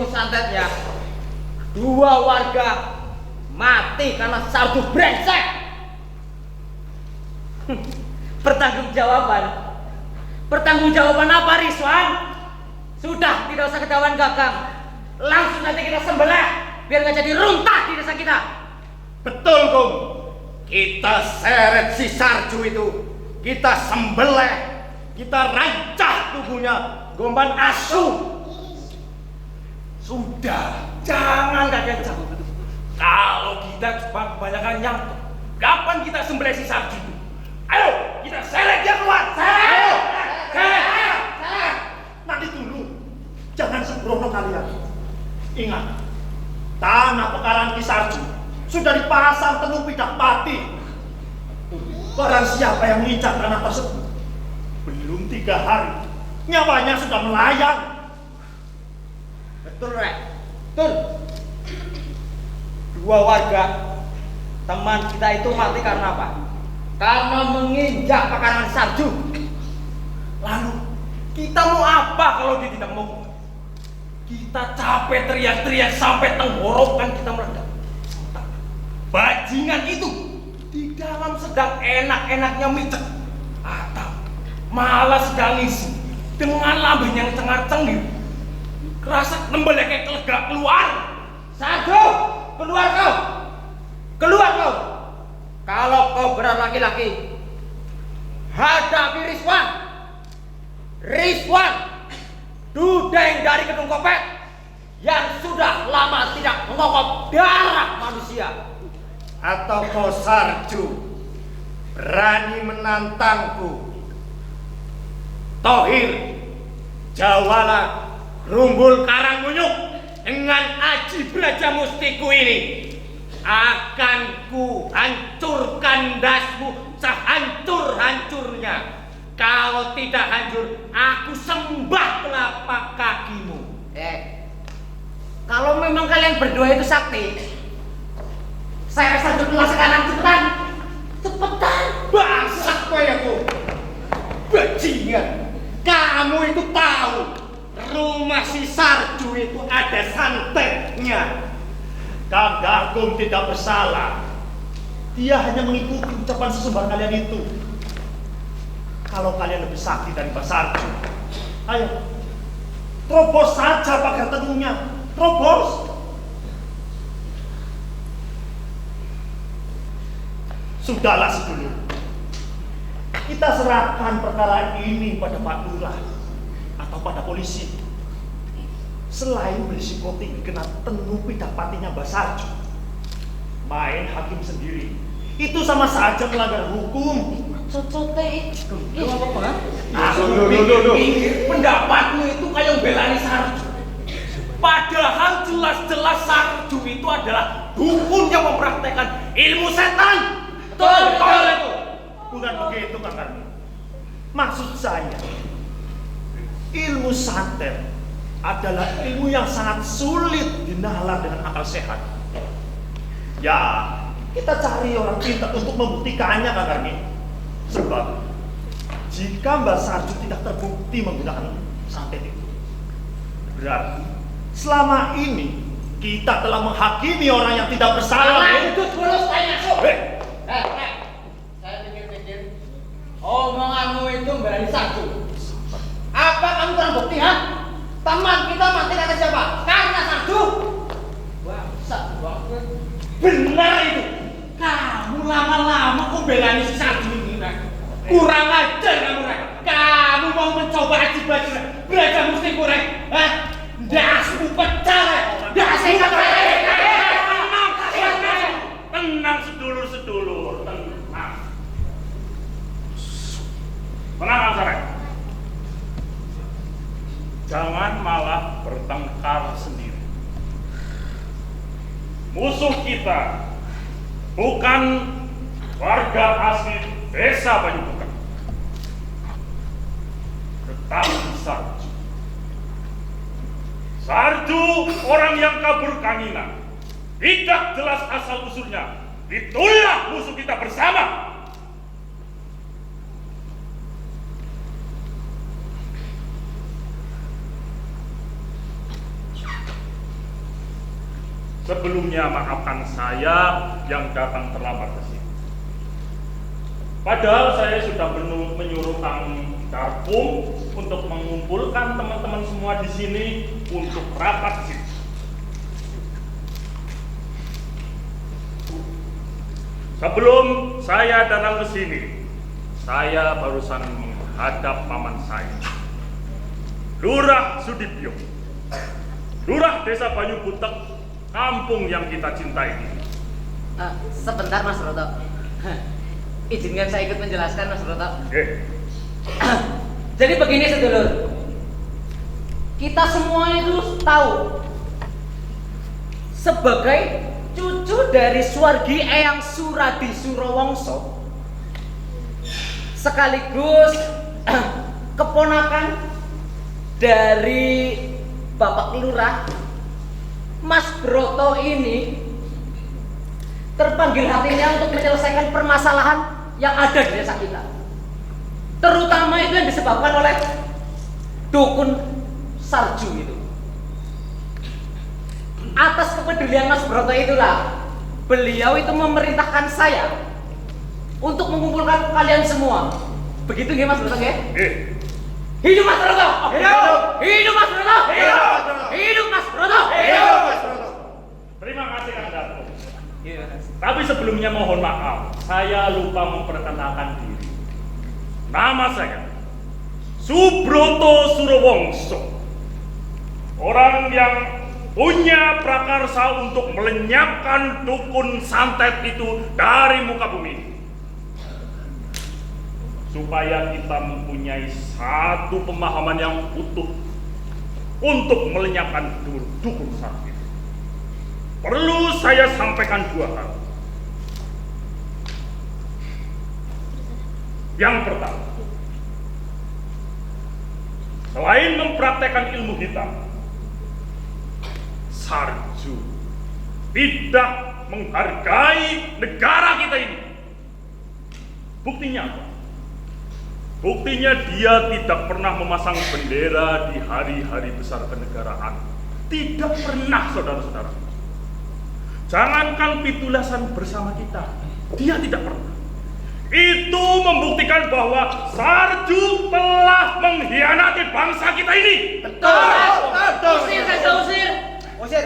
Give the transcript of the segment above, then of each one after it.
itu santetnya 2 warga mati karena sardu brengsek. Pertanggungjawaban apa, Rizwan? Sudah, tidak usah ketahuan gagang. Langsung nanti kita sembelih biar nggak jadi runtah di desa kita. Betul, Gum. Kita seret si Sarju itu, kita sembelih, kita rancah tubuhnya, gomban asu. Sudah, jangan kakek cabut. Kalau kita cuma kebanyakan nyantuk, kapan kita sembelih si Sarju itu? Ayo, kita seret dia keluar. Ayo, Seret. nanti dulu, jangan sembrono kalian. Ingat, tanah pekarangan Ki Sarju sudah dipasang tenun pidak pati. Barang siapa yang menginjak tanah tersebut, belum 3 hari, nyawanya sudah melayang. Betul, Rek. Betul. 2 warga teman kita itu mati karena apa? Karena menginjak pekarangan sarju. Lalu, kita mau apa kalau dia tidak mau? Kita capek teriak-teriak sampai tenggorokan kita meledak. Bajingan itu di dalam sedang enak-enaknya micet, atau malah sedang ngisi dengan lambung yang cengar-cengir. Kerasa nembelnya kayak kelegak keluar. Sarju, keluar kau. Keluar kau. Kalau kau benar laki-laki, hadapi Rizwan. Rizwan, dudeng dari Gedung Kopet yang sudah lama tidak mengokok darah manusia. Atau kau Sarju berani menantangku? Tohir, Jawala, Rumbul Karangmunyuk dengan aji braja mustiku ini akan ku hancurkan dasmu sehancur-hancurnya. Kalau tidak hancur, aku sembah telapak kakimu. Kalau memang kalian berdua itu sakti, saya rasa dulu sekarang cepetan. Cepetan. Bangsat kayaku. Bajingan. Kamu itu tahu rumah si Sarju itu ada santetnya. Kang Gargung tidak bersalah. Dia hanya mengikuti ucapan sesumbar kalian itu. Kalau kalian lebih sakti dari Pak Sarju, ayo terobos saja pagar tenungnya. Terobos. Sudahlah sedulur, kita serahkan perkara ini pada Pak Lurah atau pada polisi. Selain berisiko tinggi kena tenung pidak patinya Mbak Sarju, main hakim sendiri itu sama saja melanggar hukum. Cocote itu apa? Pendapatmu itu kayak belani Sarju. Padahal jelas-jelas Sarju itu adalah dukun yang mempraktekkan ilmu setan. Betul itu. Bukan begitu, Kang Karni. Maksud saya, ilmu santet adalah ilmu yang sangat sulit dinalar dengan akal sehat. Ya, kita cari orang pintar untuk membuktikannya, Kang Karni. Sebab jika Mbak Sarju tidak terbukti menggunakan santet itu, berarti selama ini kita telah menghakimi orang yang tidak bersalah. Itu terus tanya kok. Saya pikir-pikir omonganmu itu berani Sarju. Apa kamu kurang bukti, ha? Teman kita mati karena siapa? Karena Sarju. Bangsat banget. Benar itu. Kamu lama-lama kok belani si Sarju ini, Rek. Kurang ajar kamu, Rek. Kamu mau mencoba aji-aji belajar mustiku, Rek. Hah? Dasmu pecah, Rek. Dasmu pecah. Tenang sedulur-sedulur, tenang. Tenang, Rek. Jangan malah bertengkar sendiri. Musuh kita bukan warga asli desa Banyubukan, tetapi Sarju. Sarju orang yang kabur Kanginan, tidak jelas asal usulnya. Itulah musuh kita bersama. Sebelumnya maafkan saya yang datang terlambat ke sini. Padahal saya sudah menyuruh Kang Darpum untuk mengumpulkan teman-teman semua di sini untuk rapat di sini. Sebelum saya datang ke sini, saya barusan menghadap paman saya, Lurah Sudibyo, Lurah Desa Banyu Butek, kampung yang kita cintai ini. Sebentar Mas Broto. Izinkan saya ikut menjelaskan Mas Broto. Oke. Jadi begini sedulur, kita semua itu tahu sebagai cucu dari Swargi Eyang Suradi Surawongso sekaligus keponakan dari Bapak Lurah, Mas Broto ini terpanggil hatinya untuk menyelesaikan permasalahan yang ada di desa kita, terutama itu yang disebabkan oleh dukun Sarju itu. Atas kepedulian Mas Broto itulah beliau itu memerintahkan saya untuk mengumpulkan kalian semua. Begitu nggih Mas Broto nggih? Hidup Mas Broto! Hidup! Hidup Mas Broto! Hidup! Hidup Mas Broto! Hidup, Mas Broto! Terima kasih Kang Darpum. Iya, Mas. Tapi sebelumnya mohon maaf, saya lupa memperkenalkan diri. Nama saya Subroto Surawongso, orang yang punya prakarsa untuk melenyapkan dukun santet itu dari muka bumi, supaya kita mempunyai satu pemahaman yang utuh untuk melenyapkan dukun santet. Perlu saya sampaikan dua hal. Yang pertama, selain mempraktekkan ilmu hitam, Sarju tidak menghargai negara kita ini. Buktinya apa? Buktinya dia tidak pernah memasang bendera di hari-hari besar kenegaraan. Tidak pernah, saudara-saudara. Jangankan pitulasan bersama kita, dia tidak pernah. Itu membuktikan bahwa Sarju telah mengkhianati bangsa kita ini. Betul. Usir saja, usir. Usir.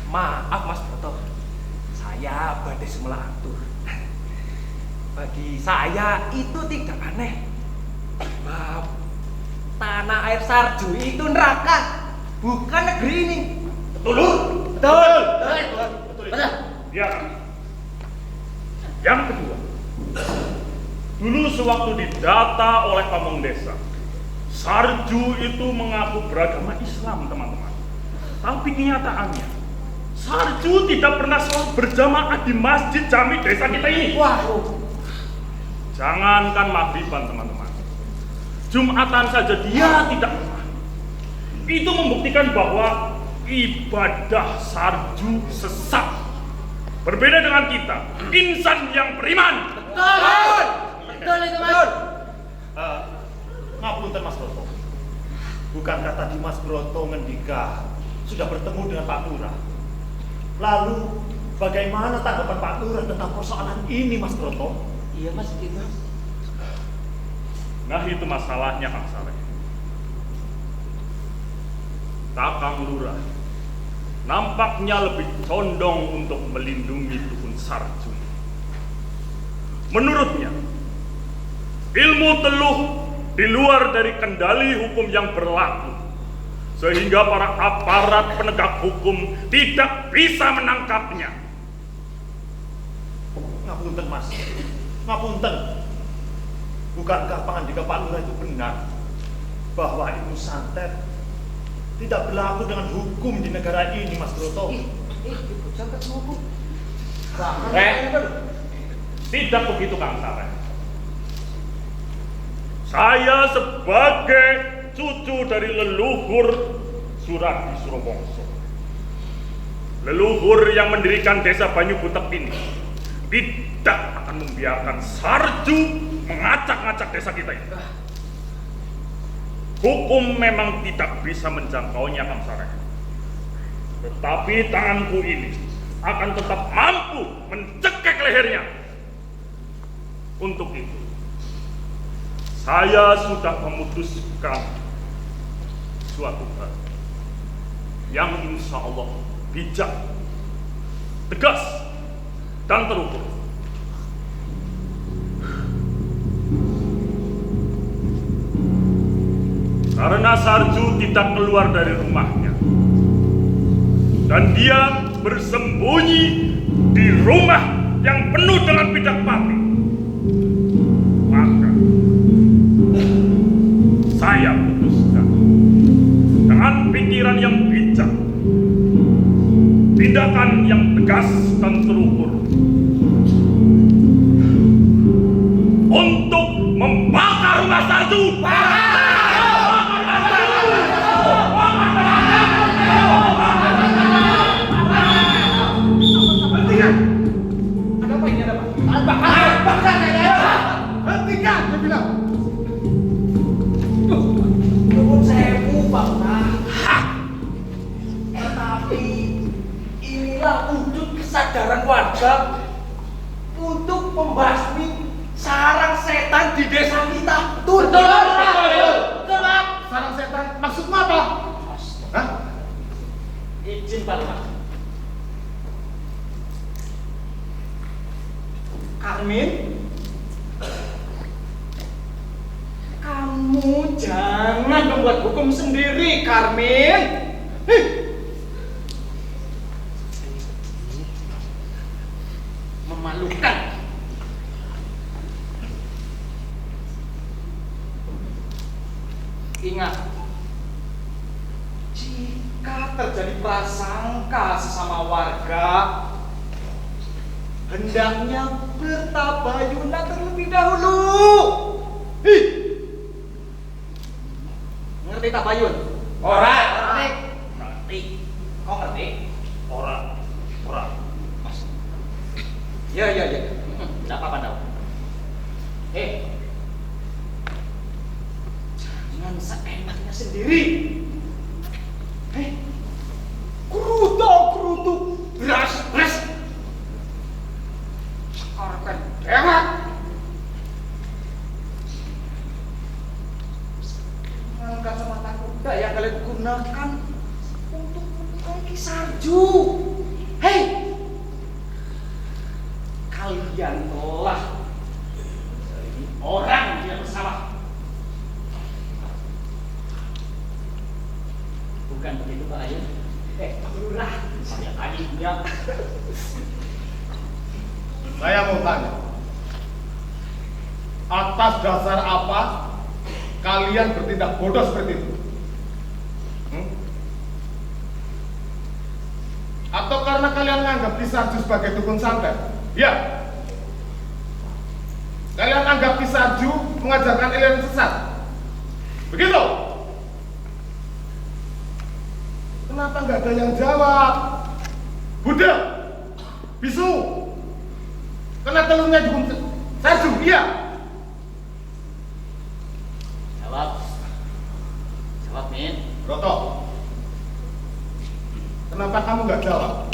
Maaf Mas Broto, saya badai semula atur. Bagi saya itu tidak aneh. Sebab tanah air Sarju itu neraka, bukan negeri ini. Betul. Ya. Yang kedua, dulu sewaktu didata oleh Pamong Desa, Sarju itu mengaku beragama Islam, teman-teman. Tapi kenyataannya, Sarju tidak pernah sholat berjamaah di masjid jami desa kita ini. Waduh. Jangankan maghriban, teman-teman, Jumatan saja dia tidak pernah. Itu membuktikan bahwa ibadah Sarju sesat. Berbeda dengan kita, insan yang beriman. Betul itu Mas. Ngapunten Mas Broto. Bukankah tadi Mas Broto ngendika sudah bertemu dengan Pak Lurah? Lalu bagaimana tanggapan Pak Lurah tentang persoalan ini, Mas Broto? Iya Mas, itu. Nah itu masalahnya, Kang Saleh. Kakang Lurah nampaknya lebih condong untuk melindungi dukun Sarju. Menurutnya, ilmu teluh di luar dari kendali hukum yang berlaku, sehingga para aparat penegak hukum tidak bisa menangkapnya. Ngapunten Mas, ngapunten. Bukankah pangandika Pak Lurah itu benar bahwa ilmu santet tidak berlaku dengan hukum di negara ini, Mas Broto? Jangan ngomong. Tidak begitu, Kang Saleh. Saya sebagai cucu dari leluhur Suradi Surawongso, leluhur yang mendirikan desa Banyu Butek ini, tidak akan membiarkan Sarju mengacak-ngacak desa kita ini. Hukum memang tidak bisa menjangkaunya, Kang Saleh. Tetapi tanganku ini akan tetap mampu mencekik lehernya. Untuk itu, saya sudah memutuskan suatu hal yang insya Allah bijak, tegas, dan terukur. Karena Sarju tidak keluar dari rumahnya dan dia bersembunyi di rumah yang penuh dengan bidak pati, maka saya putuskan dengan pikiran yang bijak, tindakan yang tegas dan terukur untuk membakar rumah Sarju. Ada apa ini? Ada apa? Bakar saya. Hentikan, saya bilang. Nuwun sewu, Bang. Tetapi inilah wujud kesadaran warga untuk membasmi sarang setan di desa kita. Betul. Betul, Pak. Sarang setan, maksudmu apa? Hah? Izin, Pak Lurah. Karmin, kamu jangan membuat hukum sendiri, Karmin. Memalukan. Ingat, jika terjadi prasangka sesama warga, hendaknya bertabayunan terlebih dahulu. Ngerti tabayun? Ngerti. Kau ngerti? Orang. Ya. Tidak apa-apa, Dau. Jangan seenaknya sendiri. Kerutu. Beras. Sekarang lewat. Dengan kacamata kuda yang kalian gunakan untuk menaiki Sarju. Kalian telah menjadi orang yang tidak bersalah. Bukan begitu, Pak Ayun? Pak Lurah, saya tadi punya. Saya mau tanya, atas dasar apa kalian bertindak bodoh seperti itu? Atau karena kalian menganggap Kisarju sebagai dukun santet? Ya. Kalian anggap Kisarju mengajarkan ilmu sesat? Begitu? Kenapa nggak ada yang jawab? Buddha, bisu, kena telurnya dukun Sarju, iya. Jawab, Min. Roto, kenapa kamu nggak jawab?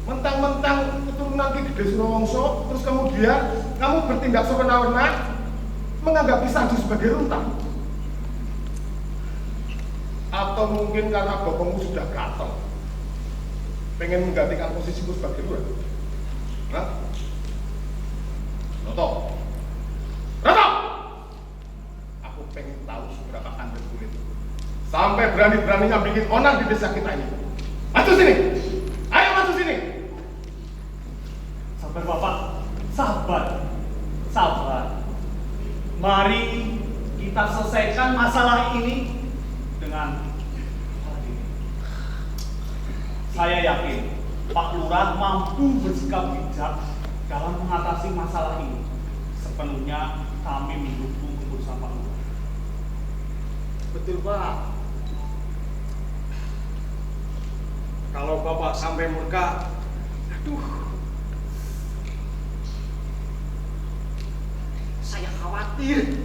Mentang-mentang keturunan Ki Gede Surawongso, terus kemudian kamu bertindak semena-mena menganggap Kisarju sebagai runtah? Atau mungkin karena bapakmu sudah gatel, pengen menggantikan posisiku sebagai lurah? Hah? Roto, aku pengen tahu seberapa anda kulit sampai berani-beraninya bikin onar di desa kita ini. Masuk sini, ayo masuk sini. Sabar Bapak, sabar. Mari kita selesaikan masalah ini dengan saya yakin Pak Lurah mampu bersikap bijak dalam mengatasi masalah ini. Sepenuhnya kami mendukung keputusan Pak Lurah. Betul Pak. Kalau Bapak sampai murka, Saya khawatir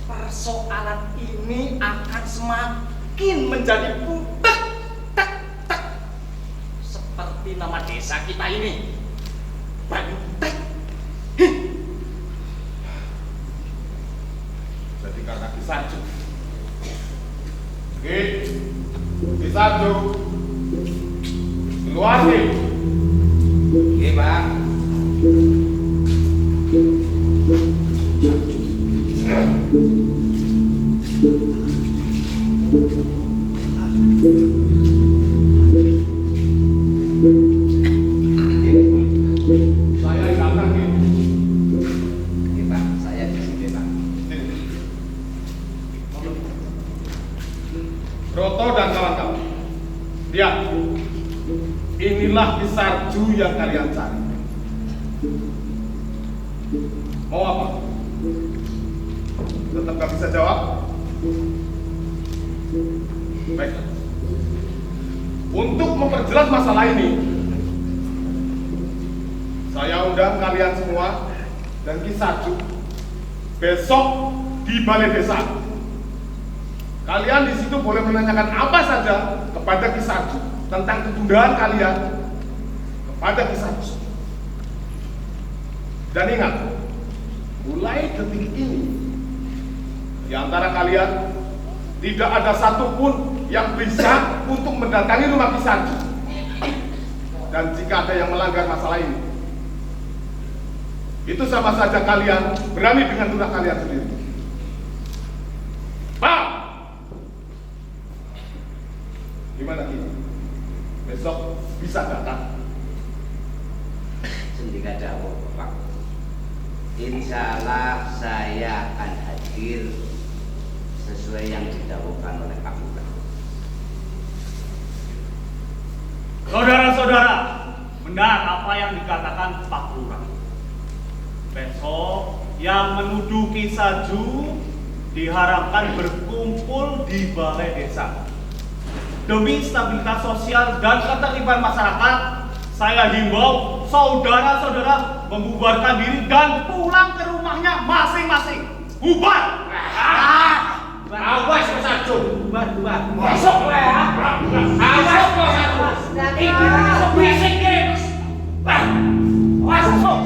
persoalan ini akan semakin menjadi nama desa kita ini. Bantek. Jadi karena Kisarju. Oke, Kisarju. Keluar nih. Oke, Bang. Saya di belakang nih. Oke, Bang. Saya di sini, Bang. Roto dan kawan-kawan. Lihat. Inilah Kisarju yang kalian cari. Mau apa? Tetap gak bisa jawab? Baik. Untuk memperjelas masalah ini, saya undang kalian semua dan Kisarju besok di balai desa. Kalian di situ boleh menanyakan apa saja kepada Kisarju tentang ketundaan kalian kepada Kisarju. Dan ingat, mulai detik ini di antara kalian tidak ada satupun yang bisa untuk mendatangi rumah Kisarju. Dan jika ada yang melanggar masalah ini, itu sama saja kalian berani dengan ludah kalian sendiri. Pak, gimana ini? Besok bisa datang. Sendika jawab, Pak. Insya Allah saya akan hadir sesuai yang didahulukan oleh Pak Lurah. Saudara-saudara, benar apa yang dikatakan Pak Lurah. Besok yang menuduh Kisarju diharapkan berkumpul di balai desa. Demi stabilitas sosial dan ketertiban masyarakat, saya himbau saudara-saudara membubarkan diri dan pulang ke rumahnya masing-masing. Bubar! Awas Kisarju. Bubar. Masuk ya. Awas Kisarju. Ini sebisik guys. Masuk.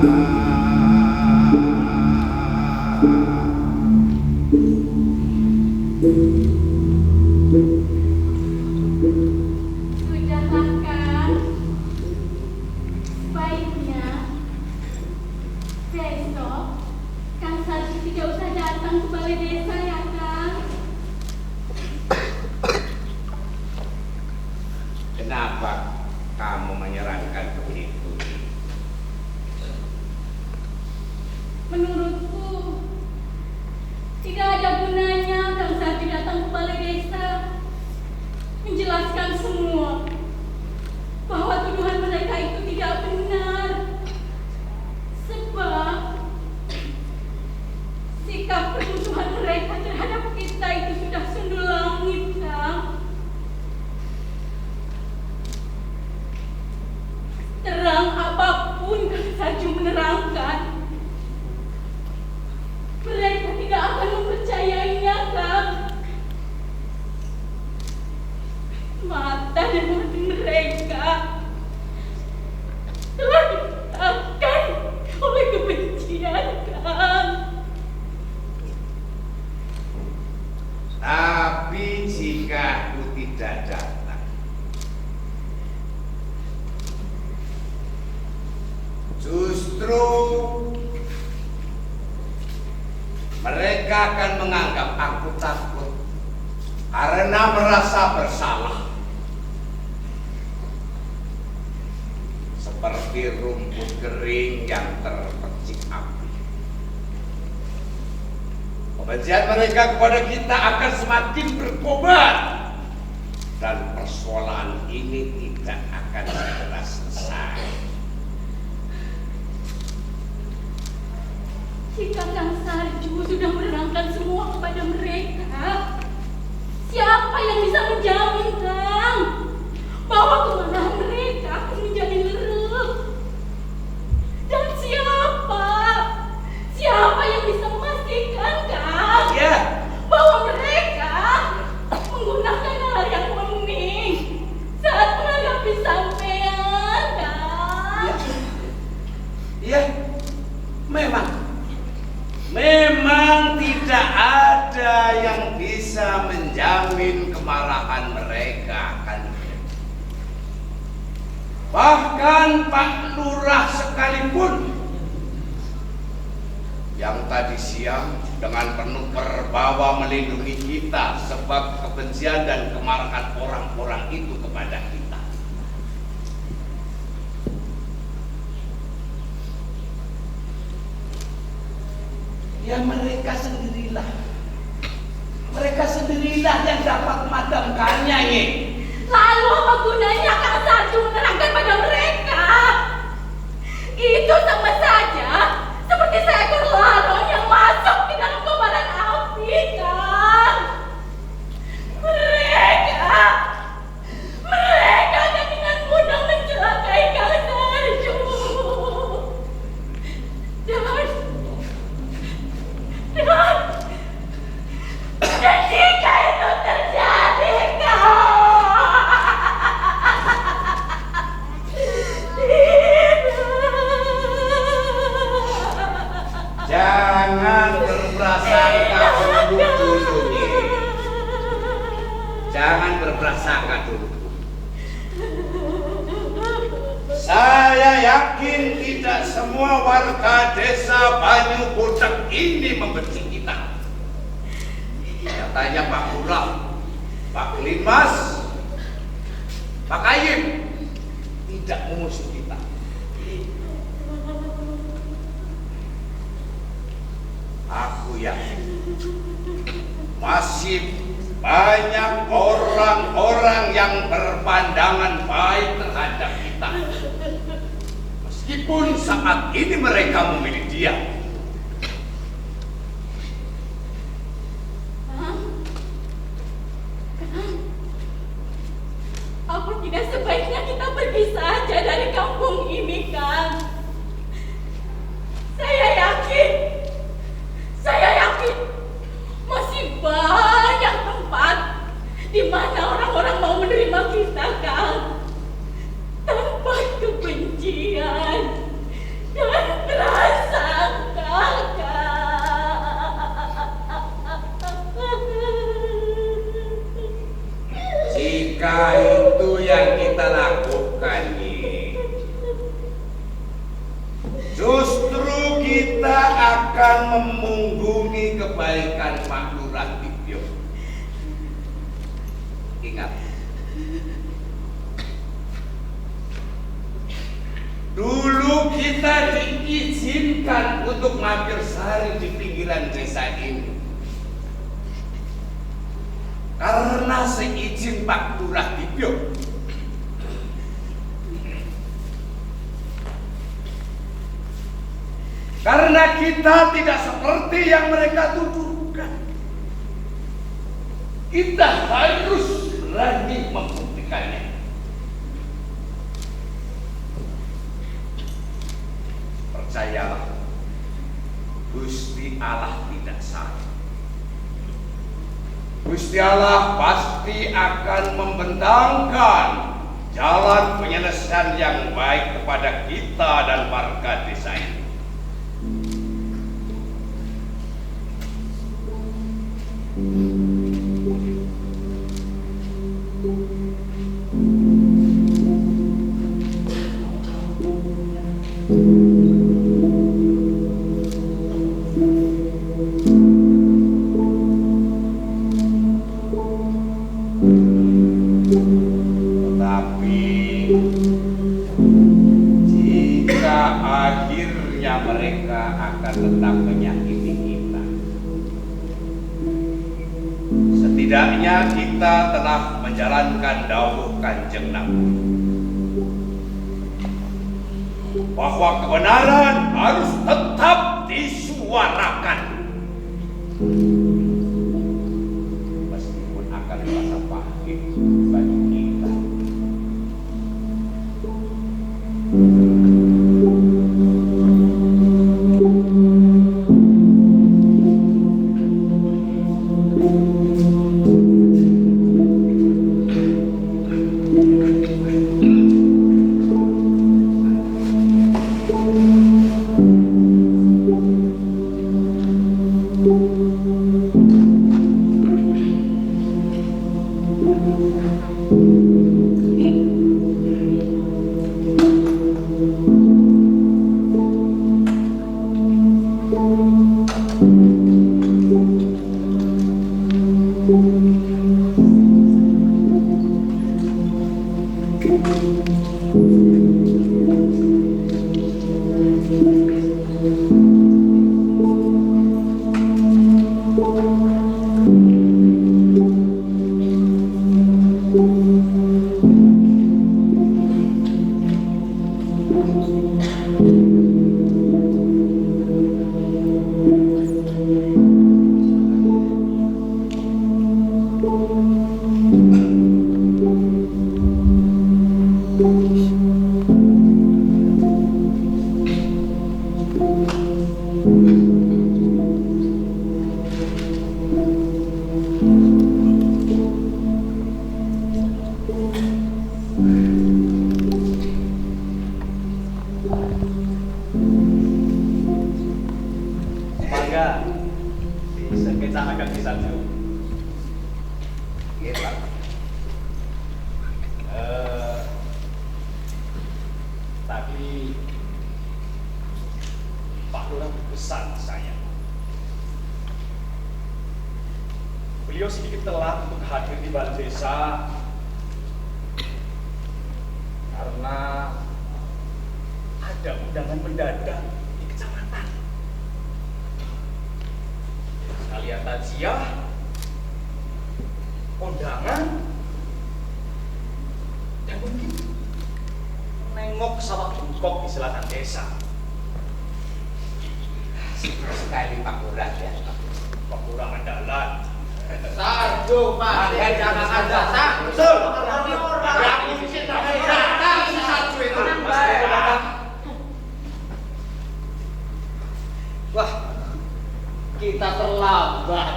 Sudahlah kan, sebaiknya besok Kang Sarju tidak usah datang ke balai desa ya Kang. Kenapa kamu menyarankan begitu? Menurutku tidak ada gunanya Kang Sarju datang ke balai desa menjelaskan semua bahwa tuduhan mereka itu tidak benar. Sebab sikap permusuhan mereka terhadap kita itu sudah sundul langit, Kang. Terang apapun Kang Sarju menerangkan, mereka tidak akan mempercayainya, Kang. Mata dan hati mereka telah ditetapkan oleh kebencian, Kang. Tapi jika aku tidak datang, justru mereka akan menganggap aku takut karena merasa bersalah. Seperti rumput kering yang terpercik api. Kebencian mereka kepada kita akan semakin berkobar dan persoalan ini tidak akan segera selesai. Jika Kang Sarju sudah menerangkan semua kepada mereka, siapa yang bisa menjamin, Kang, bahwa kemarahan mereka akan menjadi lerep? Dan siapa yang bisa memastikan, Kang, Ya, bahwa mereka menggunakan hal yang bening saat menghadapi sampean, Kang? ya, memang tidak ada yang bisa menjamin kemarahan mereka, kan? Bahkan Pak Lurah sekalipun yang tadi siang dengan penuh perbawa melindungi kita sebab kebencian dan kemarahan orang-orang itu kepada kita. Ya mereka sendirilah yang dapat memadamkannya, Nyi. Lalu apa gunanya Kang Sarju menerangkan pada mereka? Itu sama saja seperti seekor laron yang masuk di dalam kobaran api, Kang. Mereka akan dengan mudah mencelakai Kang Sarju. Dan jika itu terjadi, Jangan berprasangka dulu, Nyi. Jangan berprasangka dulu. Saya yakin tidak semua warga desa Banyu Bodak ini membenci kita. Nyatanya Pak Lurah, Pak Klimas, Pak Kayim tidak memusuhi kita. Aku yakin masih banyak orang-orang yang berpandangan baik terhadap kita. Meskipun saat ini mereka memilih dia. apa tidak sebaiknya kita pergi saja dari kampung ini, Kang? Saya yakin masih banyak tempat di mana orang-orang mau menerima kita, Kang, tanpa kebencian dan kebaikan Pak Lurah Tibio. Ingat, dulu kita diizinkan untuk mampir sehari di pinggiran desa ini karena seizin Pak Lurah Tibio. Karena kita tidak seperti yang mereka tuduhkan. Kita harus berani membuktikannya. Percayalah, Gusti Allah tidak salah. Gusti Allah pasti akan membentangkan jalan penyelesaian yang baik kepada kita dan warga desa ini. Tetapi jika akhirnya mereka akan tetap menyakiti kita, setidaknya kita telah menjalankan dawuh Kanjeng Nabi bahwa kebenaran harus tetap disuarakan meskipun akan terasa pahit bagi kita. Mangga bisa kita akan bisa jauh. Iya, Pak. Tapi Pak Lurah pesan saya. Beliau sedikit telat untuk hadir di balai desa karena ada undangan mendadak di kecamatan. Sekalian takziah, undangan, dan mungkin nengok sawah bengkok di selatan desa. Sibuk sekali Pak Lurah ya. Pak Lurah andalan. Sarjo, Pak. Mangga jangan ada. Betul. Nggak mungkin datang si Sarjo itu. Wah, kita terlambat.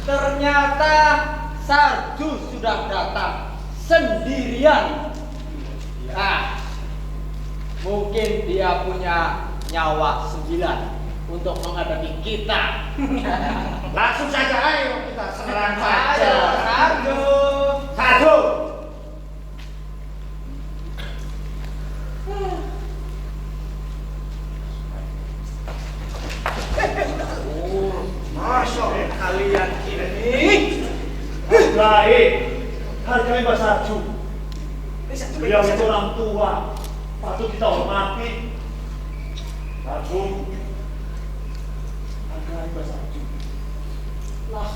Ternyata Sarju sudah datang sendirian. Nah, mungkin dia punya nyawa 9 untuk menghadapi kita. Langsung saja, ayo kita serang saja. Ayo, Sarju. Sarju. Masya Beliau itu orang tua, patut kita hormati. Sarju, hargai Mbak Sarju. Lah,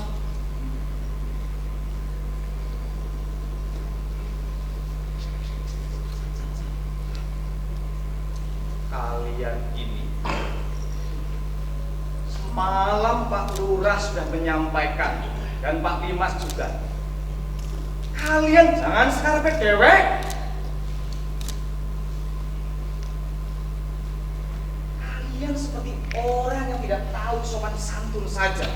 Kalian ini semalam Pak Lurah sudah menyampaikan dan Pak Dimas juga. Kalian jangan sekarang dewek. Kalian seperti orang yang tidak tahu sopan santun saja.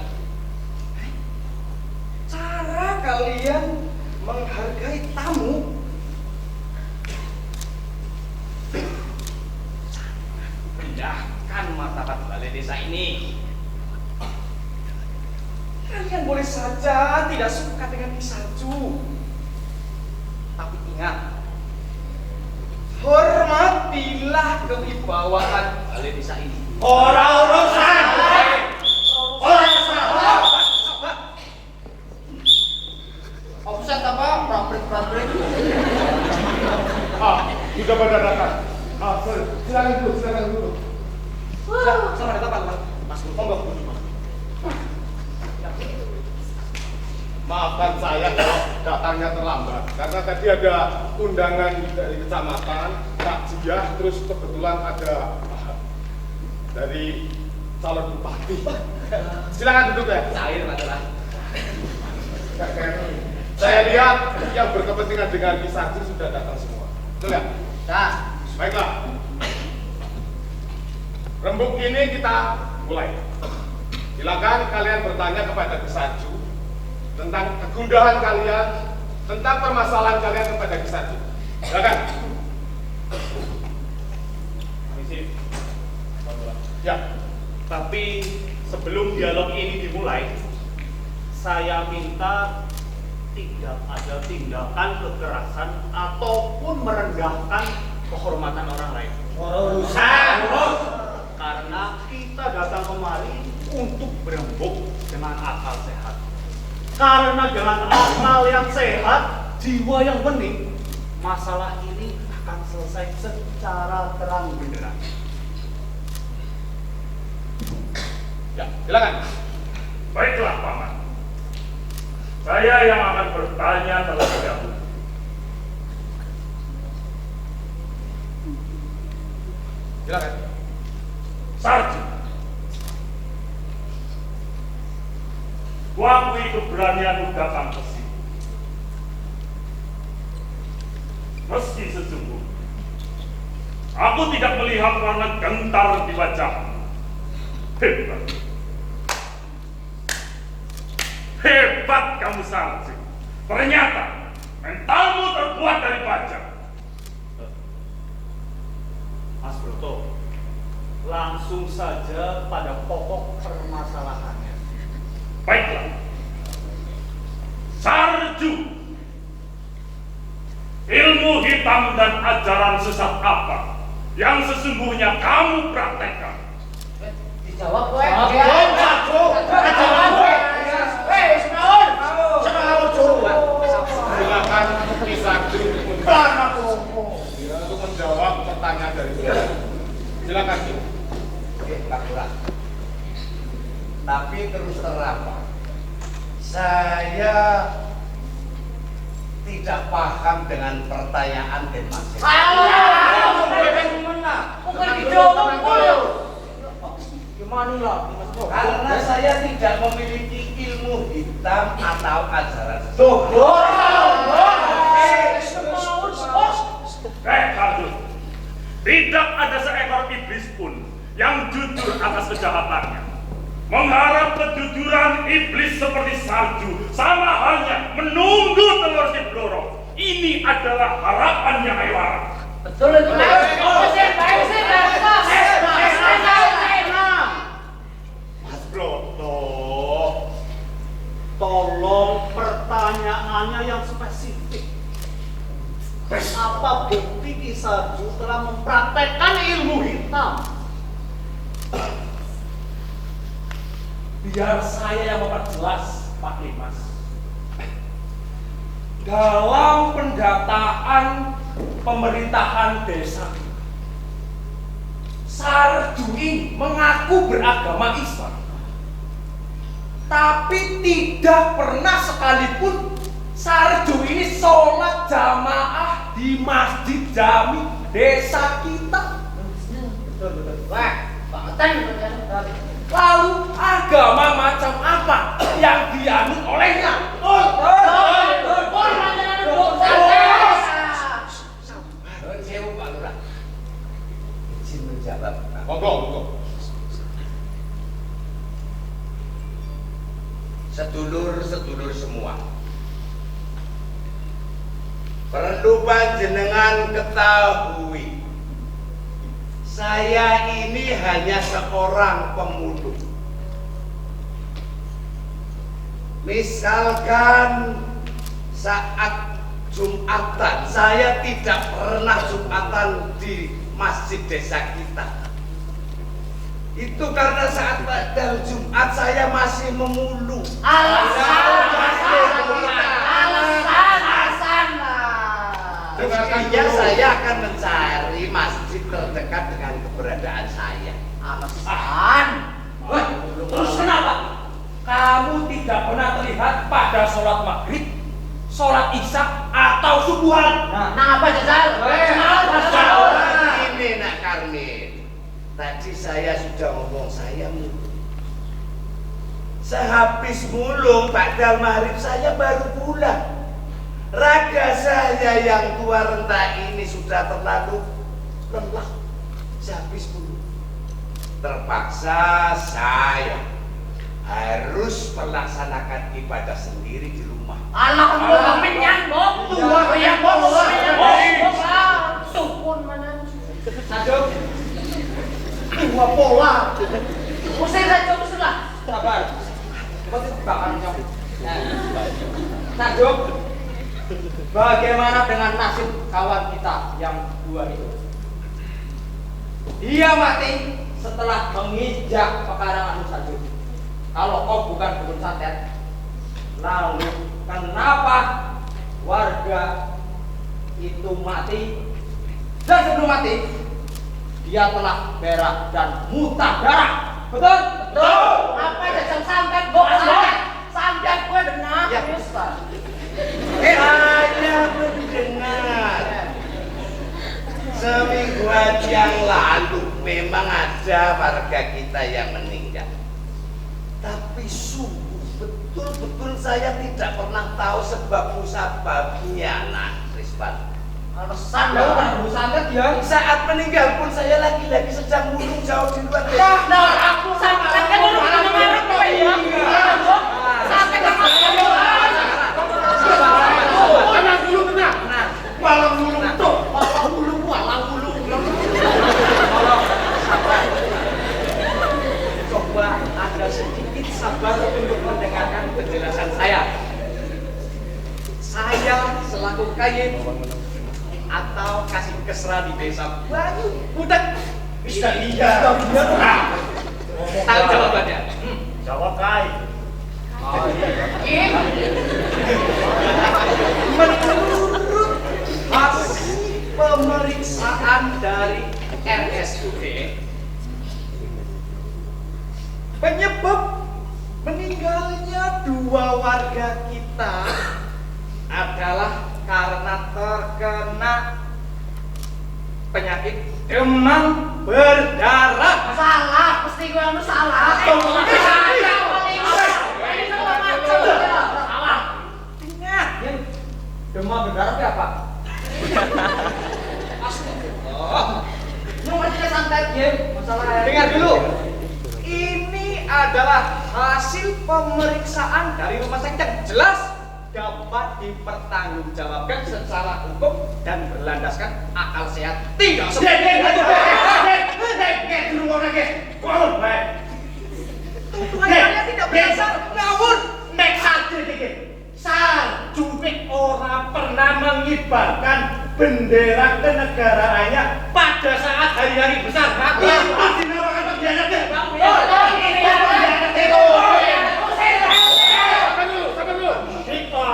Cara kalian menghargai tamu rendahkan martabat balai desa ini. Kalian boleh saja tidak suka dengan Ki Sarju, tapi ingat, hormatilah kewibawaan balai desa ini. orang urusan. Offset apa? Pabrik. Sudah pada datang. Silakan dulu. Selamat datang Pak Lurah. Mas Monggo. Maafkan saya kalau datangnya terlambat karena tadi ada undangan dari kecamatan, takziah, terus kebetulan ada dari calon bupati. Silakan duduk ya. Cair Pak Lurah. Saya lihat yang berkepentingan dengan Ki Sarju sudah datang semua. Betul ya? Nah, Baiklah. Rembuk ini kita mulai. Silakan kalian bertanya kepada Ki Sarju tentang kegundahan kalian, tentang permasalahan kalian kepada Ki Sarju. Silakan. Ya. Tapi sebelum dialog ini dimulai, saya minta tidak ada tindakan kekerasan ataupun merendahkan kehormatan orang lain. Karena kita datang kemari untuk berembuk dengan akal sehat. Karena dengan akal yang sehat, jiwa yang bening, masalah ini akan selesai secara terang benderang. Ya, silakan. Baiklah, Paman. Saya yang akan bertanya terlebih dahulu. Silakan. Sarju, kuakui keberanianmu datang ke sini. Meski sesungguhnya, aku tidak melihat warna gentar di wajahmu. Hebat. Hebat kamu, Sarju. Ternyata mentalmu terbuat dari baja. Mas Broto, langsung saja pada pokok permasalahannya. Baiklah. Sarju, ilmu hitam dan ajaran sesat apa yang sesungguhnya kamu praktekkan? dijawab gue. Silakan Ki Sarju untuk menjawab pertanyaan dari saya. Silakan. Oke, Pak Lurah. Tapi terus terang, Pak, saya tidak paham dengan pertanyaan dan masalah. Bukan dijawab dulu. Gimana lah? Karena saya tidak memiliki ilmu hitam atau ajaran Sarju, tidak ada seekor iblis pun yang jujur atas kejahatannya. Mengharap kejujuran iblis seperti Sarju sama halnya menunggu telur si Bloro. Ini adalah harapannya Aywara. Betul itu. Mas Broto, tolong pertanyaannya yang spesifik. Apa bukti Ki Sarju telah mempraktekkan ilmu hitam? Biar saya yang memperjelas, Pak Dimas. Dalam pendataan pemerintahan desa. Sarju ini mengaku beragama Islam, tapi tidak pernah sekalipun Sarju ini sholat jamaah di masjid jami desa kita. Wah, bangetan. Lalu agama macam apa yang dianut olehnya? Sewu Pak Lurah. Izin menjawab. Monggo. Sedulur-sedulur semua, perlu panjenengan ketahui, saya ini hanya seorang pemulung. Misalkan saat Jumatan, saya tidak pernah Jumatan di masjid desa kita. Itu karena saat pada Jumat saya masih memulung. Alasan Mestinya saya akan mencari masjid terdekat dengan keberadaan saya. Alasan. Terus kenapa? Kamu tidak pernah terlihat pada sholat maghrib, sholat isya, atau subuhan? Nah, apa Jajal? Ini Nak Karmin, tadi saya sudah ngomong saya mulung. Sehabis mulung, ba'dal maghrib saya baru pulang. Raga saya yang tua renta ini sudah terlalu lelah sehabis mulung. Terpaksa saya harus melaksanakan ibadah sendiri di rumah. Alhamdulillah menyambung. Tua yang sukun mana? Sajok, Dua pola. Usir saja usirlah. sabar. Kau tidak bakal nyok. Sajok, bagaimana dengan nasib kawan kita yang dua itu? Dia mati setelah menginjak pekarangan Sajok. Kalau kau bukan dukun santet, lalu kenapa warga itu mati? Dan sebelum mati, dia telah berak dan muntah darah. Betul? Betul. Apa Jajal santet? Santet gue benar. Ya. Ustaz. Saya mendengar semingguan yang lalu memang ada warga kita yang meninggal. Tapi sungguh betul-betul saya tidak pernah tahu sebab musababnya, Nak Rizwan. Alasan Kamu kan dukun santet ya? Saat meninggal pun saya lagi-lagi sedang mulung jauh di luar desa. Nah, aku santet kan dulu kemana-mana kok ya. Santet kan Tenang dulu, tenang. Walang mulung tuh. Walang mulung. Tolong sabar. Coba ada sedikit sabar untuk mendengarkan penjelasan saya. Saya selaku kayim atau kasih kesra di desa Banyu Budak Bisa iya. tahu jawabannya. Jawab Kai. Menurut hasil pemeriksaan dari RSUD, penyebab meninggalnya dua warga kita adalah karena terkena penyakit demam berdarah. salah, pasti gue yang salah. Salah. Ingat, demam berdarah itu apa? Lu ngerti santet ya? Masalah. Dengar dulu. Ini adalah hasil pemeriksaan dari rumah sakit yang jelas dapat dipertanggungjawabkan secara hukum dan berlandaskan akal sehat. Tidak Tuntutannya tidak berdasar ngawur. Nek Sarju dikit. Sarju nek orang pernah mengibarkan bendera kenegaraannya pada saat hari-hari besar. Itu dinamakan pengkhianatan. Sabar dulu. Kita.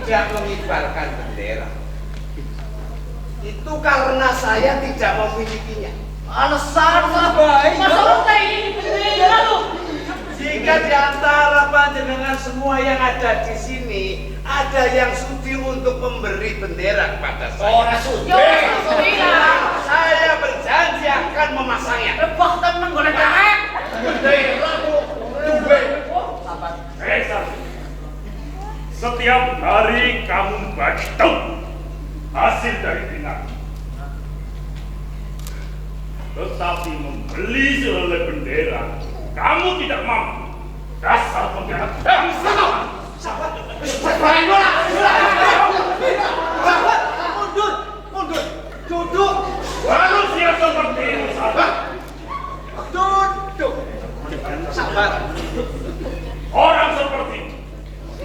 tidak mengibarkan bendera itu karena saya tidak memilikinya. Alasan baik. Masalah kayak gini bendera lu. Jika di antara panjenengan semua yang ada di sini ada yang sudi untuk memberi bendera kepada saya. Orang sudi. Saya berjanji akan memasangnya. Rebah temen golek tangan. Bendera bu. Duwe. Sabar. Sarju, setiap hari kamu bagi tahu hasil dari dinar. Tetapi membeli sehelai bendera, kamu tidak mampu. Dasar pengkhianat bangsa. Mundur, duduk, Manusia seperti ini, sahabat. duduk. Sabar. Orang seperti ini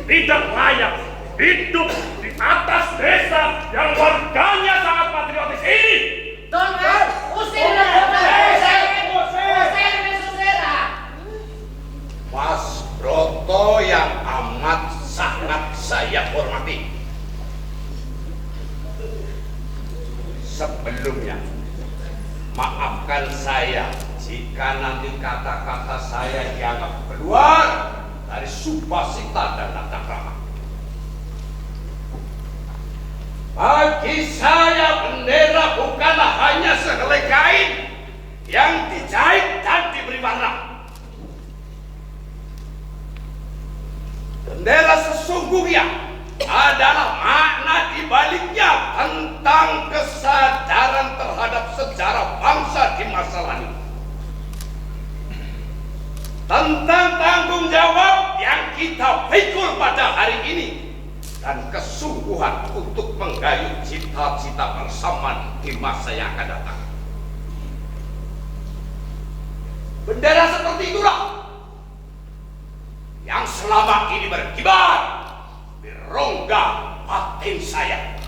tidak layak hidup di atas desa yang warganya sangat patriotis ini. Tuan, usir Mas Broto yang amat sangat saya hormati. Sebelumnya, maafkan saya jika nanti kata-kata saya dianggap keluar dari subhasita dan tata krama. Bagi saya bendera bukanlah hanya sehelai kain yang dijahit dan diberi warna. Bendera sesungguhnya adalah makna dibaliknya tentang kesadaran terhadap sejarah bangsa di masa lalu. Tentang tanggung jawab yang kita pikul pada hari ini dan kesungguhan untuk menggayuh cita-cita bersama di masa yang akan datang. Bendera seperti itulah yang selama ini berkibar di rongga batin saya.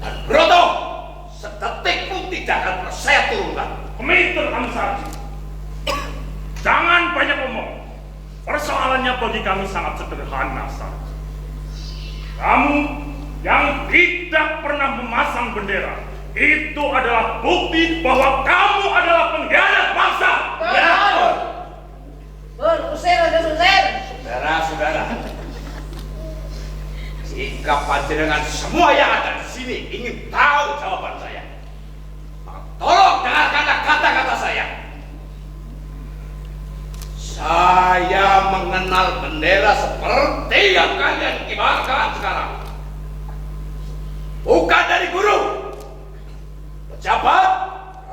Dan Broto sedetik pun tidak akan pernah saya turunkan. Pemimpin kami Sarju, jangan banyak ngomong. Persoalannya bagi kami sangat sederhana, Sarju. Kamu yang tidak pernah memasang bendera, itu adalah bukti bahwa kamu adalah pengkhianat bangsa. Usir. Saudara-saudara, jika panjenengan semua yang ada di sini ingin tahu jawaban saya, maka tolong dengarkanlah kata-kata saya. Saya mengenal bendera seperti yang kalian kibarkan sekarang. Bukan dari guru, pejabat,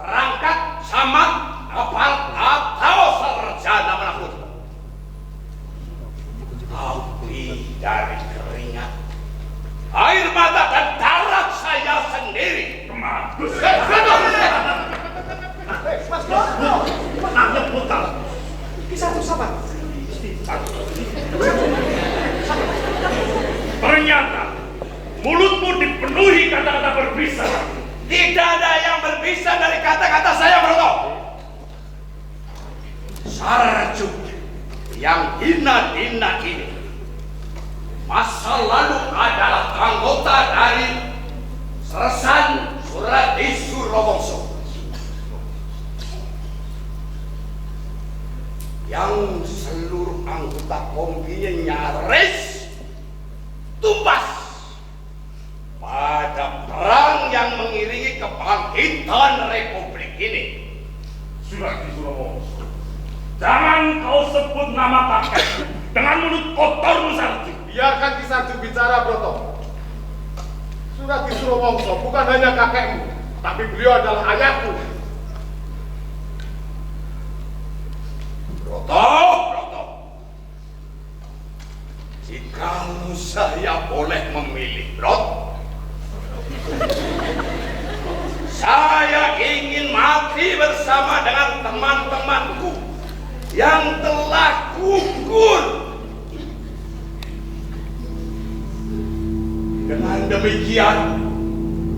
perangkat, camat, aparat, atau sarjana manapun. Tapi dari keringat, air mata dan darah saya sendiri. Kemagus. Mas Broto, Menangnya putar. kisah itu sabar. Ternyata mulutmu dipenuhi kata-kata berbisa. Tidak ada yang berbisa dari kata-kata saya, Broto. Sarju yang hina-hina ini masa lalu adalah anggota dari Sersan Suradi Surabongso yang seluruh anggota kompinya nyaris tumbas pada perang yang mengiringi kebangkitan Republik ini. Sudah di Surabaya. Jangan kau sebut nama kakek dengan mulut kotormu, Sarju. Biarkan Ki Sarju bicara, Broto. Suradi Surabongso bukan hanya kakekmu, tapi beliau adalah ayahku. Broto. Jikalau saya boleh memilih, Broto, saya ingin mati bersama dengan teman-temanku yang telah gugur. Dengan demikian,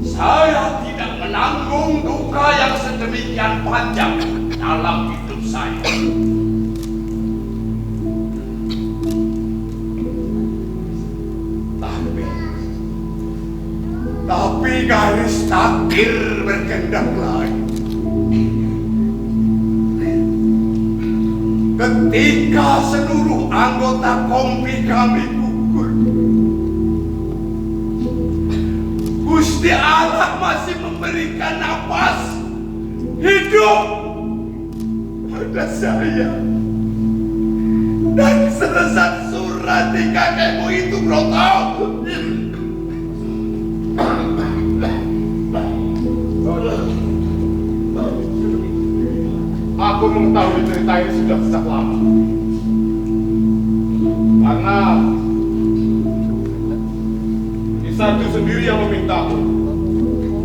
saya tidak menanggung duka yang sedemikian panjang dalam hidup saya. Tapi Tapi garis takdir berkehendak lain. Ketika seluruh anggota kompi kami gugur, Gusti Allah masih memberikan nafas hidup pada saya. Dan selesai surat di kakekmu itu, Broto. Aku mengetahui cerita ini sudah sejak lama. Karena Kisarju sendiri yang memintaku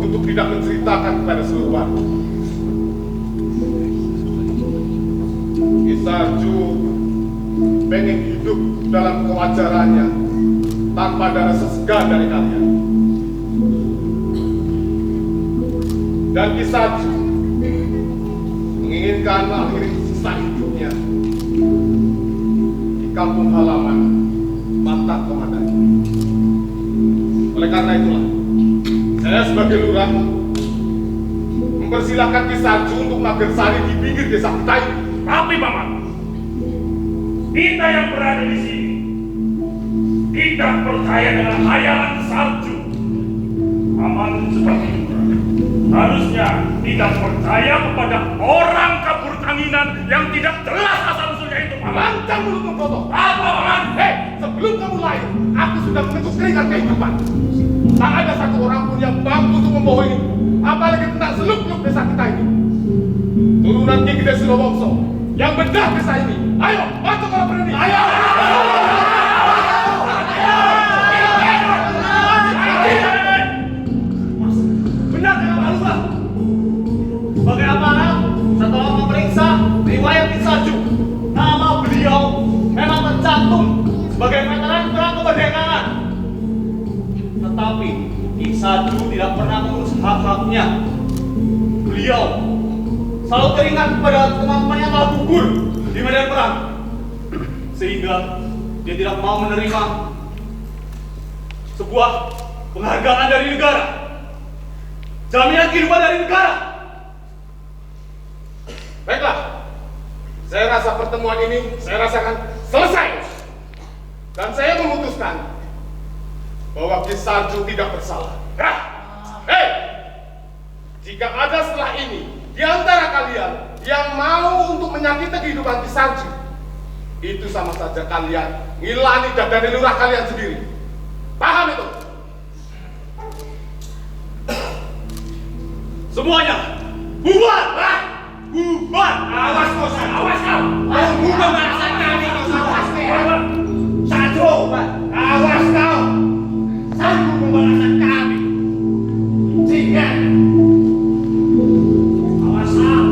untuk tidak menceritakan kepada seluruh warga. Kisarju pengen hidup dalam kewajarannya tanpa ada rasa segan dari kalian. Dan Kisarju menginginkan mengakhiri sisa hidupnya di kampung halaman mantan komandannya. Oleh karena itulah, saya sebagai lurah mempersilahkan Kisarju untuk magersari di pinggir desa kita ini. Tapi Paman, kita yang berada di sini tidak percaya dengan khayalan Sarju. Paman seperti itu harusnya tidak percaya kepada orang kabur kanginan yang tidak jelas asal usulnya itu, Paman. Lancang mulutmu, Broto. Apa, Paman? Hei, sebelum kamu lahir, aku sudah meneguk keringat kehidupan. Tak ada satu orang pun yang mampu untuk membohongi, apalagi tentang seluk-beluk desa kita ini. Turunan Ki Gede Surowongso yang bedah desa ini. Ayo, masuk kalau berani. Ayo! Benar dengan Pak Lurah. Sebagai amanah, setelah memeriksa riwayat Kisarju, nama beliau memang tercantum sebagai veteran perang kemerdekaan. Tetapi Kisarju tidak pernah mengurus hak-haknya. Beliau selalu teringat kepada teman-teman yang telah gugur di medan perang, sehingga dia tidak mau menerima sebuah penghargaan dari negara, jaminan kehidupan dari negara. Baiklah, saya rasa pertemuan ini saya rasakan selesai. Dan saya memutuskan bahwa Kisarju tidak bersalah. Hei, jika ada setelah ini di antara kalian yang mau untuk menyakiti kehidupan Kisarju, itu sama saja kalian ngilani dadane lurah kalian sendiri. Paham itu? Semuanya bubar! Bubar! Awas kau, awas kau! Tunggu pemanasan kami kau, awas kau! Sarju, awas kau! Tunggu pemanasan kami! Singa! Awas kau!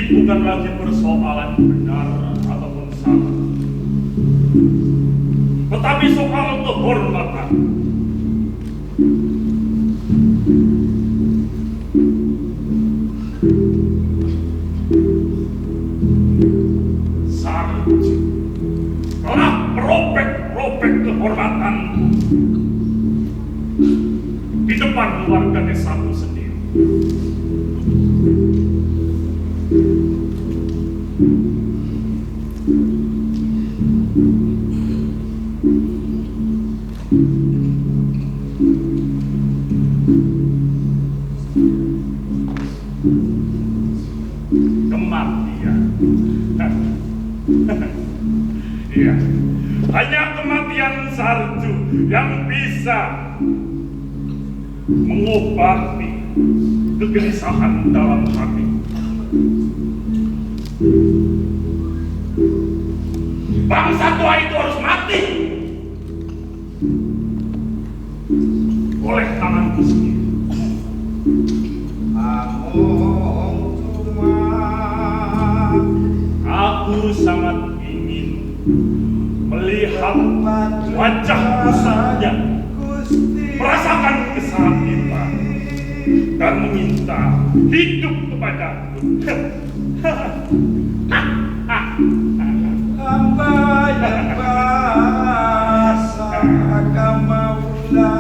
bukan lagi persoalan benar ataupun salah, tetapi soal kehormatan. Sarju telah merobek-robek kehormatan di depan warga desaku sendiri. Kematian. Iya, hanya kematian Sarju yang bisa mengobati kegelisahan dalam hati. Bangsa tua itu harus mati oleh tanganku sendiri. Aku sangat ingin melihat wajahku saja, merasakan kesakitan dan meminta hidup kepadaku. Hamba yang basah kamaula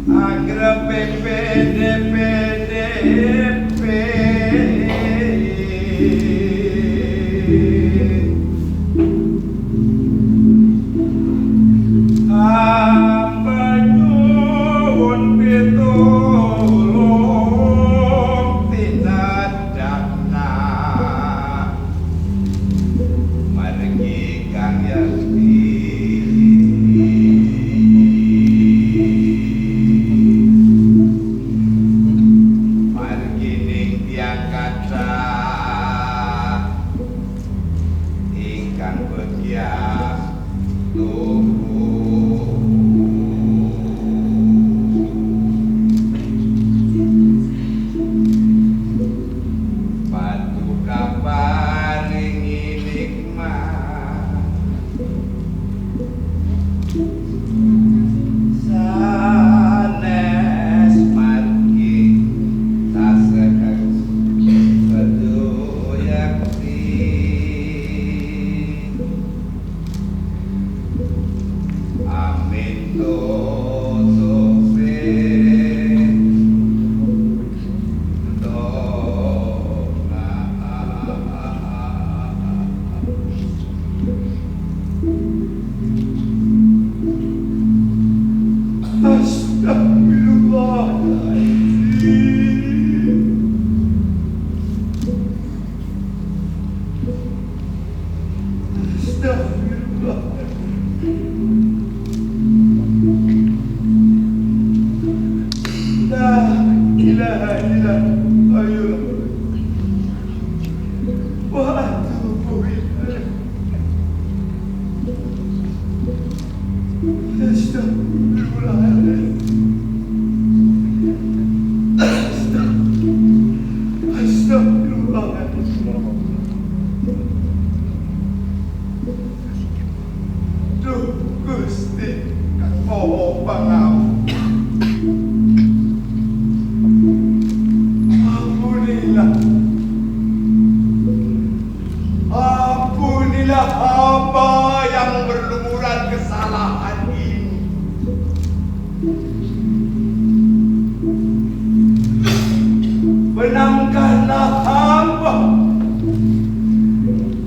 agar PPDP hamba nyuwun pitulung tinadakna margi kang yakti margi ning tiyang kathah ingkang begiah Paduka paringi nikmat sanes margi tasek seduyakti amin Ampunilah hamba yang berlumuran kesalahan ini. Menangkanlah hamba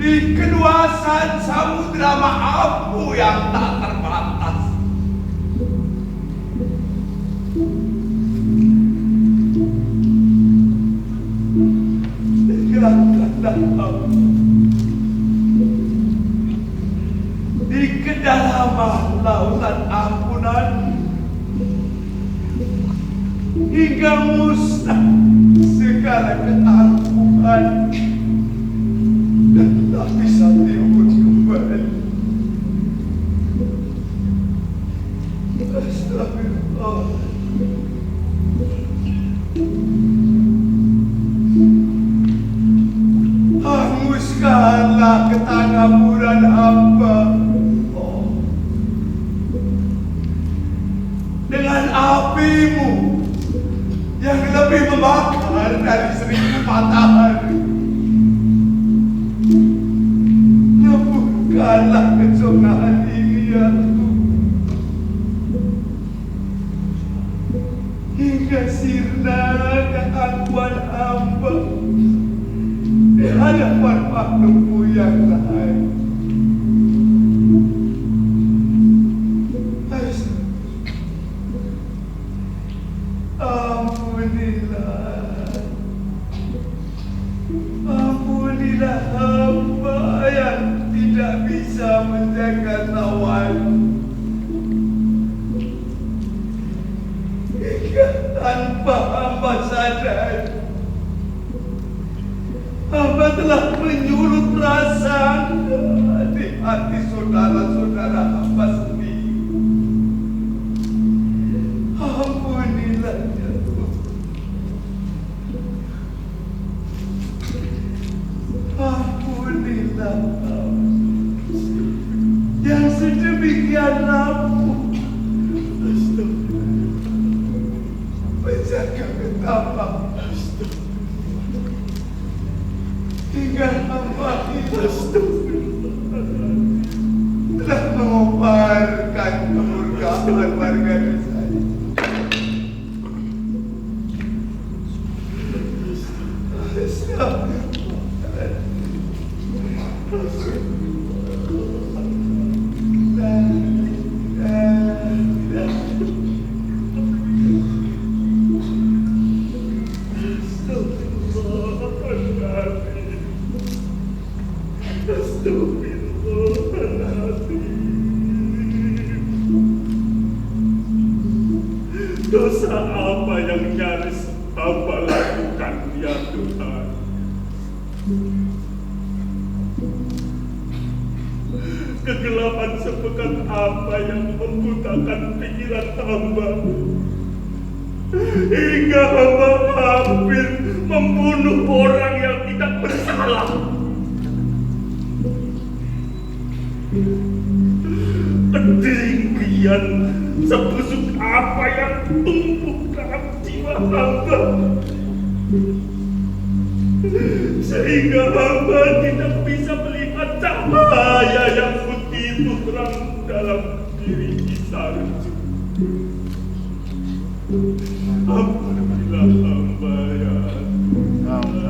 di keluasan samudera maafmu yang tak terbatas. Tegakkanlah hamba di kedalaman lautan ampunan hingga musnah segala keangkuhan dan tak bisa timbul kembali. Astagfirullah. dari 1000 matahari. Nyembuhkanlah kecelakaan ini ya Tuhan, hingga sirna keakuan hamba di hadapan makhlukmu yang lain. Ampunilah hamba yang tidak bisa menjaga lawan. Hingga tanpa hamba sadar, hamba telah menyulut perasaan di hati saudara-saudara hamba sendiri. Ampunilah ya Tuhan. Ampunilah yang sedemikian rapuh menjaga betapa hingga hamba itu telah mengobarkan kemurkaan warga desa. Dosa apa yang nyaris hamba lakukan ya Tuhan? Kegelapan sepekan apa yang membutakan pikiran hamba, hingga hamba hampir membunuh orang yang tidak bersalah. Kedengkian sebusuk apa yang tumbuh dalam jiwa hamba, sehingga hamba tidak bisa melihat cahaya yang begitu terang dalam diri Sarju. Ampunilah hamba ya Sarju.